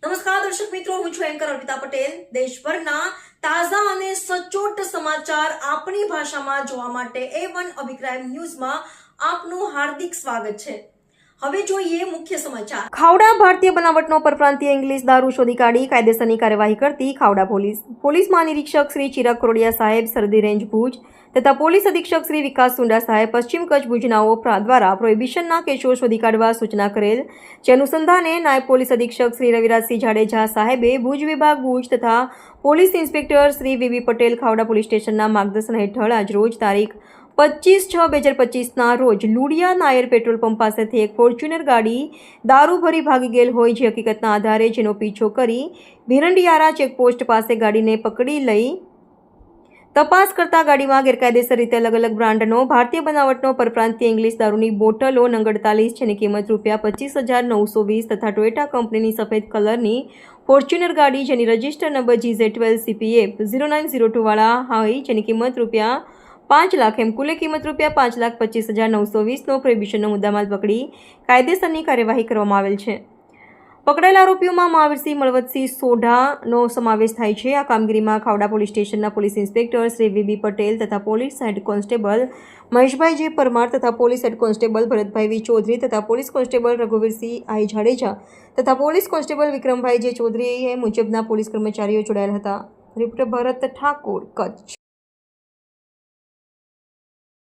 નમસ્કાર દર્શક મિત્રો, હું છું એન્કર અર્પિતા પટેલ। દેશભરના તાજા અને સચોટ સમાચાર આપણી ભાષામાં જોવા માટે A1 અભિપ્રાય ન્યૂઝમાં આપનું હાર્દિક સ્વાગત છે। હવે જોઈએ મુખ્ય સમાચાર। ખાવડા ભારતીય બનાવટનો પરપ્રાંતીય ઇંગ્લિશ દારૂ શોધી કાઢી કાયદેસરની કાર્યવાહી કરતી ખાવડા પોલીસ મહાનિરીક્ષક શ્રી ચિરાગ કરોડિયા સાહેબ સરહદી રેન્જ ભુજ તથા પોલીસ અધિક્ષક શ્રી વિકાસ સુંડા સાહેબ પશ્ચિમ કચ્છ ભુજનાઓ દ્વારા પ્રોહિબિશનના કેસો શોધી કાઢવા સૂચના કરેલ। જે અનુસંધાને નાયબ પોલીસ અધિક્ષક શ્રી રવિરાજસિંહ જાડેજા સાહેબે ભુજ વિભાગ ભુજ તથા police inspector Shri VV Patel Khavda police સ્ટેશનના માર્ગદર્શન હેઠળ આજરોજ તારીખ 25/6/2025ના રોજ લુડિયા નાયર પેટ્રોલ પંપ પાસેથી એક ફોર્ચ્યુનર ગાડી દારૂ ભરી ભાગી ગયેલ હોય જે હકીકતના આધારે જેનો પીછો કરી ભીરંડિયારા ચેકપોસ્ટ પાસે ગાડીને પકડી લઈ તપાસ કરતા ગાડીમાં ગેરકાયદેસર રીતે અલગ અલગ બ્રાન્ડનો ભારતીય બનાવટનો પરપ્રાંતીય ઇંગ્લિશ દારૂની બોટલો નંગ 48 જેની કિંમત ₹25,920 તથા ટોયોટા કંપનીની સફેદ કલરની ફોર્ચ્યુનર ગાડી જેની રજિસ્ટર નંબર GZ12CPF 0902 વાળા હોય જેની કિંમત ₹5 લાખ એમ કુલે કિંમત ₹5,25,920નો પ્રોહિબિશનનો મુદ્દામાલ પકડી કાયદેસરની કાર્યવાહી કરવામાં આવેલ છે। પકડાયેલા આરોપીઓમાં મહાવીરસિંહ મળવતસિંહ સોઢાનો સમાવેશ થાય છે। આ કામગીરીમાં ખાવડા પોલીસ સ્ટેશનના police inspector Shri VB Patel તથા પોલીસ હેડ કોન્સ્ટેબલ મહેશભાઈ જે પરમાર તથા પોલીસ હેડ કોન્સ્ટેબલ ભરતભાઈ વી ચૌધરી તથા પોલીસ કોન્સ્ટેબલ રઘુવીરસિંહ આઈ જાડેજા તથા પોલીસ કોન્સ્ટેબલ વિક્રમભાઈ જે ચૌધરી મુજબના પોલીસ કર્મચારીઓ જોડાયેલ હતા। રિપોર્ટર ભરત ઠાકોર, કચ્છ।